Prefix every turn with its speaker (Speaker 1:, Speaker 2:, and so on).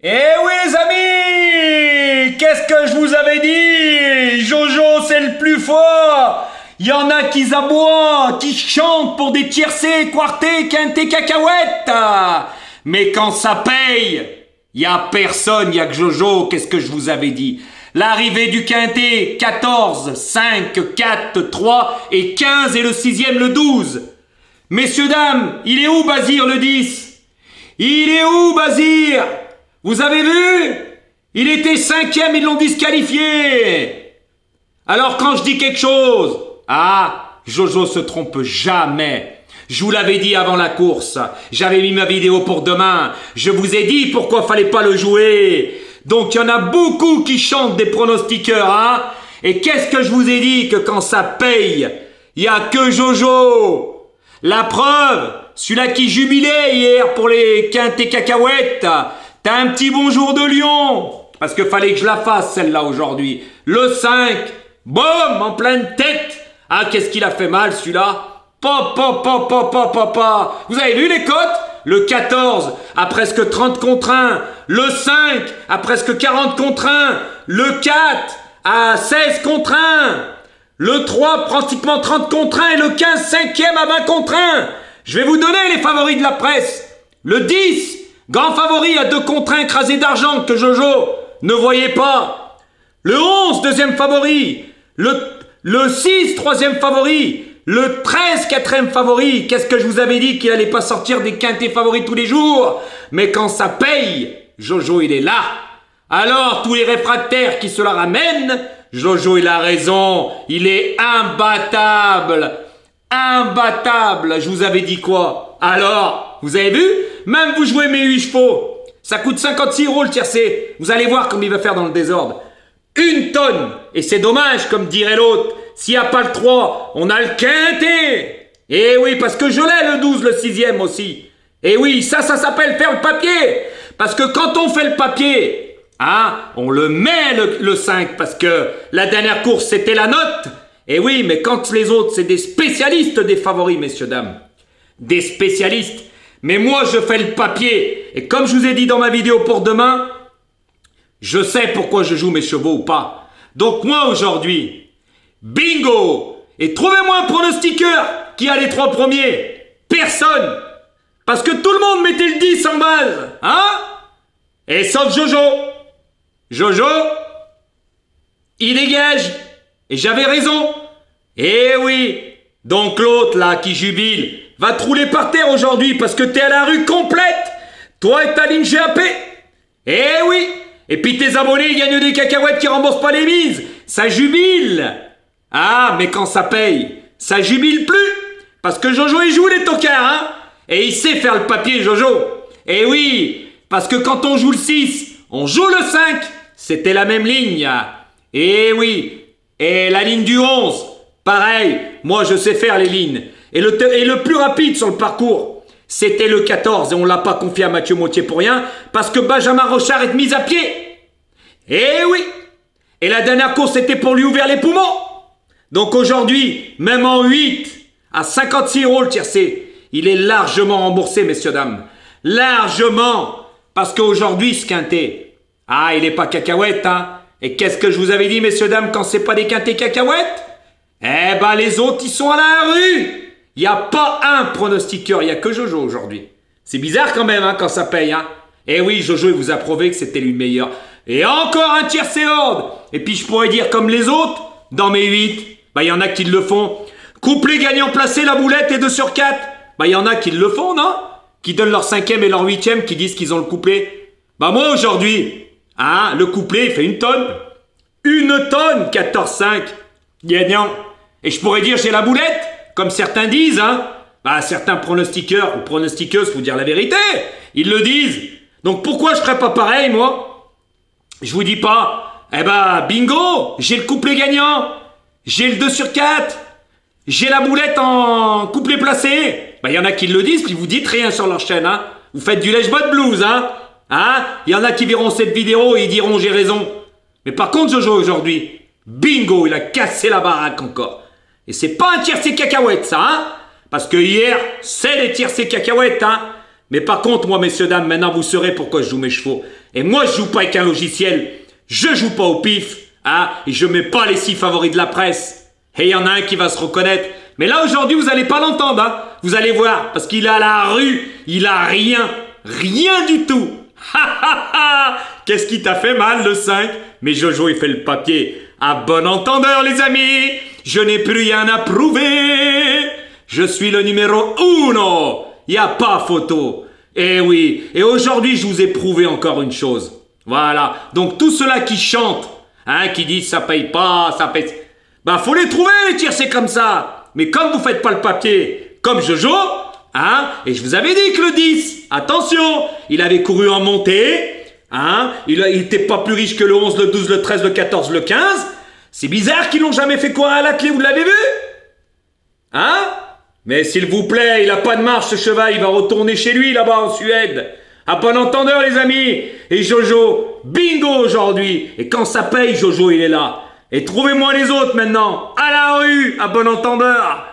Speaker 1: Eh oui les amis, qu'est-ce que je vous avais dit? Jojo c'est le plus fort. Il y en a qui aboient, qui chantent pour des tiercés, quartés, quintés, cacahuètes. Mais quand ça paye, il y a personne, il y a que Jojo. Qu'est-ce que je vous avais dit? L'arrivée du quintet, 14, 5, 4, 3 et 15 et le sixième le 12. Messieurs, dames, il est où Bazir le 10? Il est où Bazir? Vous avez vu? Il était cinquième, ils l'ont disqualifié. Alors quand je dis quelque chose, Jojo se trompe jamais. Je vous l'avais dit avant la course. J'avais mis ma vidéo pour demain. Je vous ai dit pourquoi fallait pas le jouer. Donc il y en a beaucoup qui chantent des pronostiqueurs, Et qu'est-ce que je vous ai dit? Que quand ça paye, il y a que Jojo. La preuve, celui-là qui jubilait hier pour les quintés cacahuètes. T'as un petit bonjour de Lyon. Parce que fallait que je la fasse celle-là aujourd'hui. Le 5, boum, en pleine tête. Qu'est-ce qu'il a fait mal celui-là? Vous avez vu les cotes? Le 14 à presque 30 contre 1. Le 5 à presque 40 contre 1. Le 4 à 16 contre 1. Le 3 pratiquement 30 contre 1. Et le 15 5e à 20 contre 1. Je vais vous donner les favoris de la presse. Le 10, grand favori à 2 contre 1 écrasé d'argent que Jojo ne voyait pas. Le 11, deuxième favori. Le 6, troisième favori. Le 13, quatrième favori. Qu'est-ce que je vous avais dit qu'il allait pas sortir des quintés favoris tous les jours? Mais quand ça paye, Jojo il est là. Alors tous les réfractaires qui se la ramènent, Jojo il a raison. Il est imbattable. Imbattable. Je vous avais dit quoi? Alors, vous avez vu? Même vous jouez mes 8 chevaux. Ça coûte 56 € le tiercé. Vous allez voir comme il va faire dans le désordre. 1 tonne. Et c'est dommage, comme dirait l'autre. S'il n'y a pas le 3, on a le quintet. Eh oui, parce que je l'ai le 12, le 6e aussi. Eh oui, ça s'appelle faire le papier. Parce que quand on fait le papier, on le met le 5. Parce que la dernière course, c'était la note. Eh oui, mais quand les autres, c'est des spécialistes des favoris, messieurs, dames. Des spécialistes. Mais moi, je fais le papier. Et comme je vous ai dit dans ma vidéo pour demain, je sais pourquoi je joue mes chevaux ou pas. Donc moi, aujourd'hui, bingo! Et trouvez-moi un pronostiqueur qui a les 3 premiers. Personne. Parce que tout le monde mettait le 10 en base. Et sauf Jojo. Jojo, il dégage. Et j'avais raison. Eh oui. Donc l'autre là qui jubile va te rouler par terre aujourd'hui parce que t'es à la rue complète. Toi et ta ligne GAP. Eh oui. Et puis tes abonnés ils gagnent des cacahuètes qui remboursent pas les mises. Ça jubile. Mais quand ça paye, ça jubile plus. Parce que Jojo il joue les tocards. Et il sait faire le papier Jojo. Eh oui. Parce que quand on joue le 6, on joue le 5. C'était la même ligne. Eh oui. Et la ligne du 11, pareil, moi je sais faire les lignes. Et le plus rapide sur le parcours, c'était le 14. Et on ne l'a pas confié à Mathieu Mautier pour rien, parce que Benjamin Rochard est mis à pied. Eh oui. Et la dernière course, c'était pour lui ouvrir les poumons. Donc aujourd'hui, même en 8, à 56 € le tiercé, il est largement remboursé, messieurs, dames. Largement. Parce qu'aujourd'hui, ce quintet, il n'est pas cacahuète, Et qu'est-ce que je vous avais dit, messieurs, dames, quand c'est pas des quintés cacahuètes? Les autres, ils sont à la rue. Il n'y a pas un pronostiqueur, il n'y a que Jojo aujourd'hui. C'est bizarre quand même, quand ça paye, Eh oui, Jojo, il vous a prouvé que c'était lui le meilleur. Et encore un tiercé ordre. Et puis je pourrais dire comme les autres, dans mes 8, il y en a qui le font. Couplet gagnant placé, la boulette et 2 sur 4. Il y en a qui le font, non? Qui donnent leur 5e et leur 8e, qui disent qu'ils ont le couplet. Moi aujourd'hui... le couplet, il fait 1 tonne. 1 tonne, 14,5. Gagnant. Et je pourrais dire j'ai la boulette, comme certains disent, certains pronostiqueurs ou pronostiqueuses, faut dire la vérité, ils le disent. Donc pourquoi je ferais pas pareil, moi? Je vous dis pas, bingo, j'ai le couplet gagnant, j'ai le 2 sur 4, j'ai la boulette en couplet placé. Il y en a qui le disent, puis vous dites rien sur leur chaîne, Vous faites du lèche-botte blues, il y en a qui verront cette vidéo et ils diront j'ai raison. Mais par contre Jojo aujourd'hui, bingo, il a cassé la baraque encore. Et c'est pas un tiercé cacahuète ça, Parce que hier, c'est les tiercés cacahuètes, Mais par contre, moi, messieurs, dames, maintenant vous saurez pourquoi je joue mes chevaux. Et moi, je joue pas avec un logiciel. Je joue pas au pif. Hein, et je mets pas les 6 favoris de la presse. Et il y en a un qui va se reconnaître. Mais là, aujourd'hui, vous allez pas l'entendre. Hein. Vous allez voir. Parce qu'il est à la rue. Il a rien. Rien du tout. Qu'est-ce qui t'a fait mal, le 5? Mais Jojo, il fait le papier. À bon entendeur, les amis. Je n'ai plus rien à prouver. Je suis le numéro 1. Il n'y a pas photo. Eh oui. Et aujourd'hui, je vous ai prouvé encore une chose. Voilà. Donc, tous ceux-là qui chantent, hein, qui disent ça paye pas, ça paye... Bah, faut les trouver, les tirs, c'est comme ça. Mais comme vous faites pas le papier, comme Jojo, hein, et je vous avais dit que le 10, attention, il avait couru en montée, hein, il était pas plus riche que le 11, le 12, le 13, le 14, le 15. C'est bizarre qu'ils l'ont jamais fait courir à la clé, vous l'avez vu? Hein? Mais s'il vous plaît, il a pas de marche ce cheval, il va retourner chez lui là-bas en Suède. À bon entendeur les amis. Et Jojo, bingo aujourd'hui. Et quand ça paye, Jojo il est là. Et trouvez-moi les autres maintenant. À la rue, à bon entendeur.